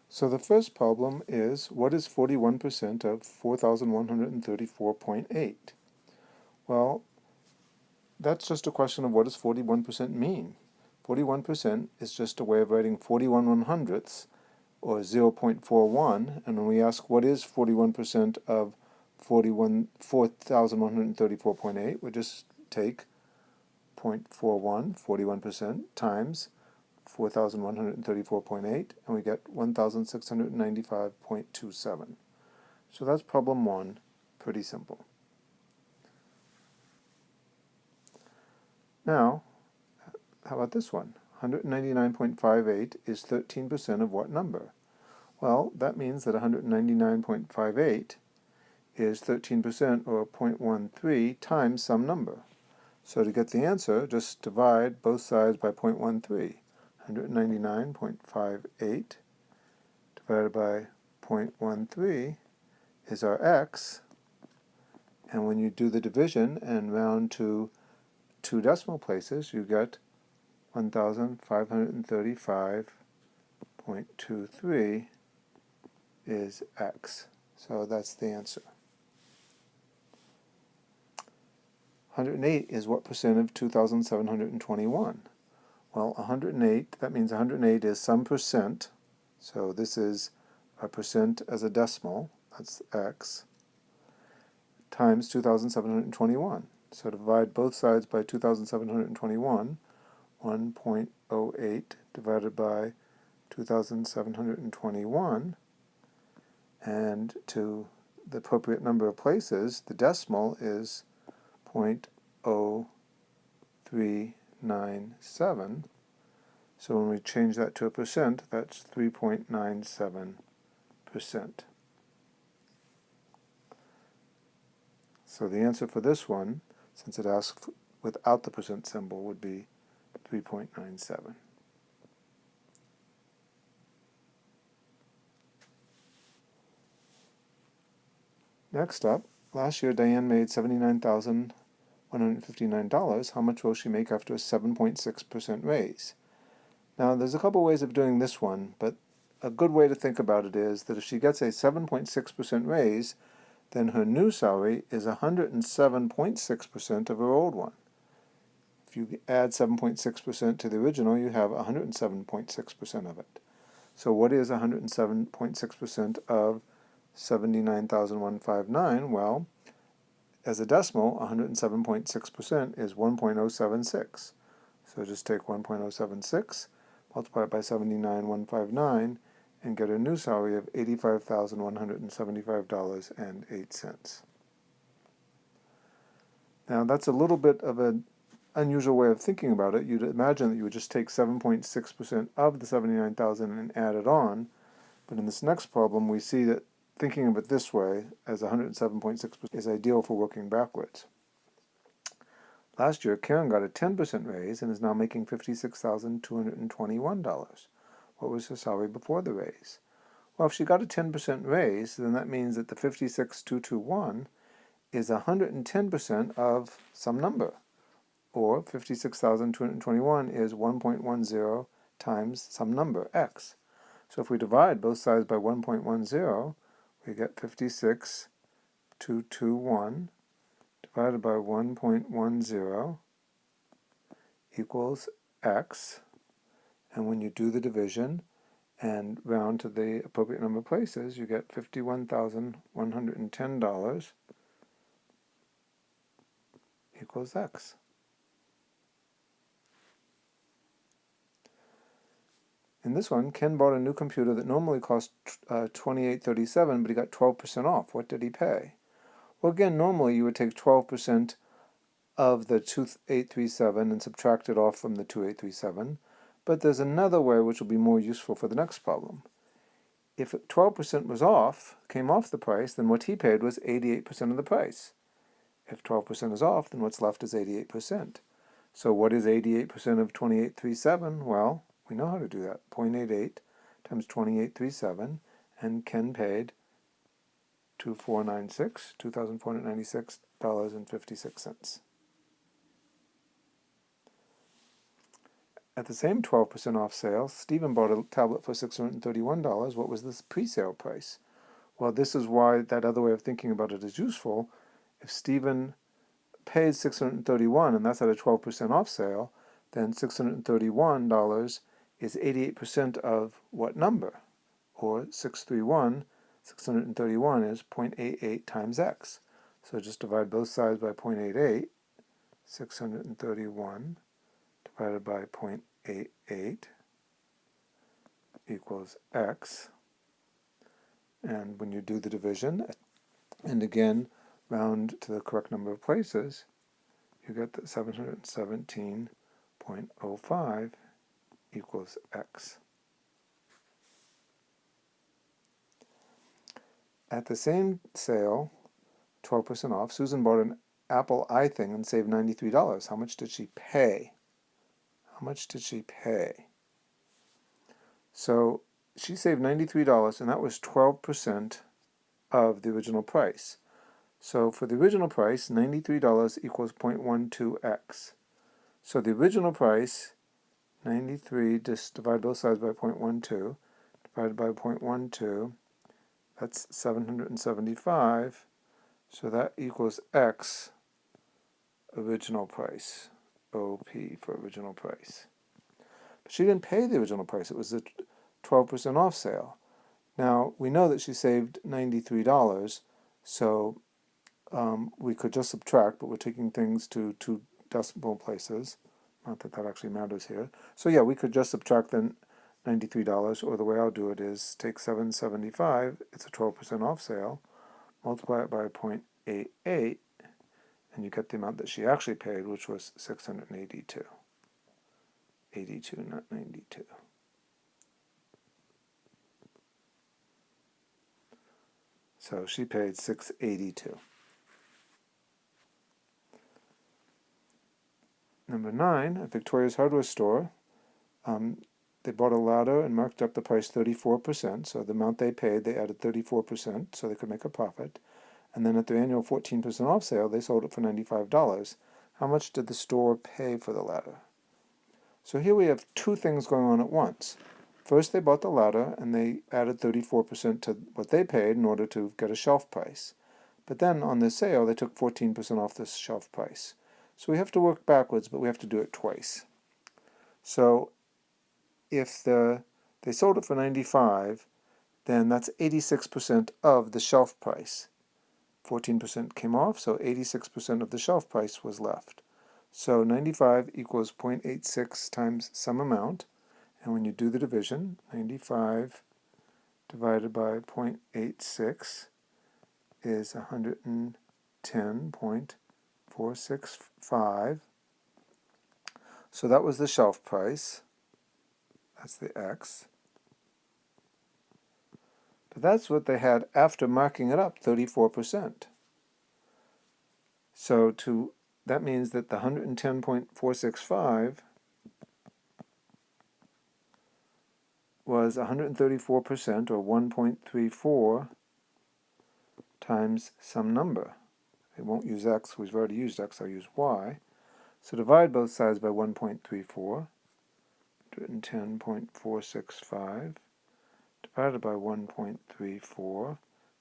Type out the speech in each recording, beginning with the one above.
So the first problem is, what is 41% of 4,134.8? Well, that's just a question of what does 41% mean? 41% is just a way of writing 41/100ths, or 0.41, and when we ask what is 41% of 4,134.8, we just take 0.41, 41%, times 4,134.8, and we get 1,695.27. So that's problem one, pretty simple. Now, how about this one? 199.58 is 13% of what number? Well, that means that 199.58 is 13%, or 0.13, times some number. So to get the answer, just divide both sides by 0.13. 199.58 divided by 0.13 is our x, and when you do the division and round to 2 decimal places, you get 1,535.23 is x. So that's the answer. 108 is what percent of 2,721? Well, 108, that means 108 is some percent. So this is a percent as a decimal, that's x, times 2,721. So divide both sides by 2,721, 1.08 divided by 2,721, and to the appropriate number of places, the decimal is 0.0397. So when we change that to a percent, that's 3.97%. So the answer for this one, since it asks without the percent symbol, would be 3.97. Next up, last year Diane made $79,159. How much will she make after a 7.6% raise? Now, there's a couple ways of doing this one, but a good way to think about it is that if she gets a 7.6% raise, then her new salary is 107.6% of her old one. If you add 7.6% to the original, you have 107.6% of it. So what is 107.6% of 79,159? Well, as a decimal, 107.6% is 1.076. So just take 1.076, multiply it by 79,159, and get a new salary of $85,175.08. Now that's a little bit of an unusual way of thinking about it. You'd imagine that you would just take 7.6% of the 79,000 and add it on, but in this next problem we see that thinking of it this way, as 107.6%, is ideal for working backwards. Last year, Karen got a 10% raise and is now making $56,221. What was her salary before the raise? Well, if she got a 10% raise, then that means that the $56,221 is 110% of some number, or 56,221 is 1.10 times some number, x. So if we divide both sides by 1.10, we get 56,221 divided by 1.10 equals x. And when you do the division and round to the appropriate number of places, you get $51,110 equals x. In this one, Ken bought a new computer that normally cost $28.37, but he got 12% off. What did he pay? Well, again, normally you would take 12% of the 2837 and subtract it off from the 2837, but there's another way which will be more useful for the next problem. If 12% was off, came off the price, then what he paid was 88% of the price. If 12% is off, then what's left is 88%. So what is 88% of 2837? Well, we know how to do that. 0.88 times 2837, and Ken paid $2,496.56. at the same 12% off sale, Stephen bought a tablet for $631. What was the pre-sale price? Well, this is why that other way of thinking about it is useful. If Stephen paid $631 and that's at a 12% off sale, then $631 is 88% of what number? Or 631 is 0.88 times x. So just divide both sides by 0.88. 631 divided by 0.88 equals x. And when you do the division, and again round to the correct number of places, you get that 717.05 equals x. At the same sale, 12% off, Susan bought an Apple iThing and saved $93. How much did she pay? How much did she pay? So she saved $93, and that was 12% of the original price. So for the original price, $93 equals 0.12x. So the original price, 93, just divide both sides by 0.12, divided by 0.12, that's 775. So that equals x, original price, OP for original price. But she didn't pay the original price. It was a 12% off sale. Now, we know that she saved $93, so we could just subtract, but we're taking things to two decimal places. Not that that actually matters here. So yeah, we could just subtract the $93, or the way I'll do it is take 775, it's a 12% off sale, multiply it by 0.88, and you get the amount that she actually paid, which was 682. 82, not 92. So she paid 682. Number 9, at Victoria's hardware store, they bought a ladder and marked up the price 34%. So the amount they paid, they added 34% so they could make a profit. And then at their annual 14% off sale, they sold it for $95. How much did the store pay for the ladder? So here we have two things going on at once. First, they bought the ladder and they added 34% to what they paid in order to get a shelf price. But then on the sale, they took 14% off this shelf price. So we have to work backwards, but we have to do it twice. So if they sold it for $95, then that's 86% of the shelf price. 14% came off, so 86% of the shelf price was left. So 95 equals 0.86 times some amount, and when you do the division, 95 divided by 0.86 is 110.465. So that was the shelf price. That's the x. But that's what they had after marking it up, 34%. So that means that the 110.465 was 134%, or 1.34 times some number. I won't use x, we've already used x, I'll use y. So divide both sides by 1.34, 110.465 divided by 1.34,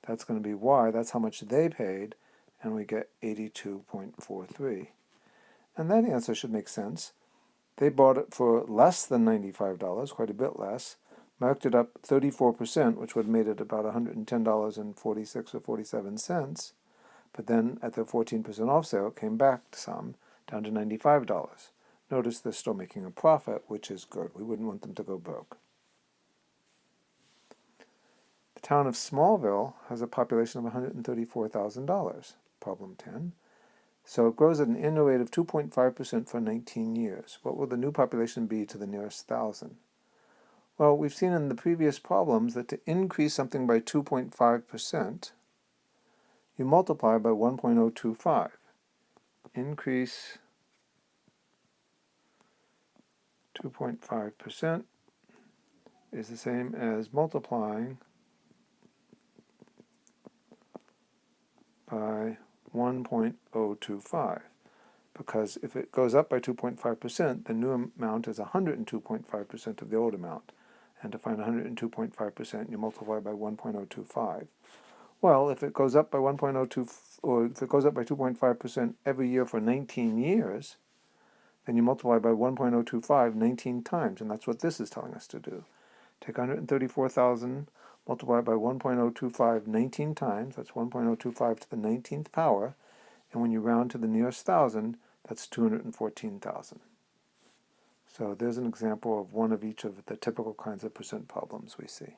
that's going to be y, that's how much they paid, and we get 82.43. And that answer should make sense. They bought it for less than $95, quite a bit less, marked it up 34%, which would have made it about $110.46 or 47 cents, but then at their 14% off sale, it came back some, down to $95. Notice they're still making a profit, which is good. We wouldn't want them to go broke. The town of Smallville has a population of $134,000, problem 10. So it grows at an annual rate of 2.5% for 19 years. What will the new population be to the nearest 1,000? Well, we've seen in the previous problems that to increase something by 2.5%, you multiply by 1.025. Increase 2.5% is the same as multiplying by 1.025. because if it goes up by 2.5%, the new amount is 102.5% of the old amount. And to find 102.5%, you multiply by 1.025. Well, if it goes up by 1.02, or if it goes up by 2.5% every year for 19 years, then you multiply by 1.025 19 times, and that's what this is telling us to do. Take 134,000, multiply by 1.025 19 times, that's 1.025 to the 19th power, and when you round to the nearest thousand, that's 214,000. So there's an example of one of each of the typical kinds of percent problems we see.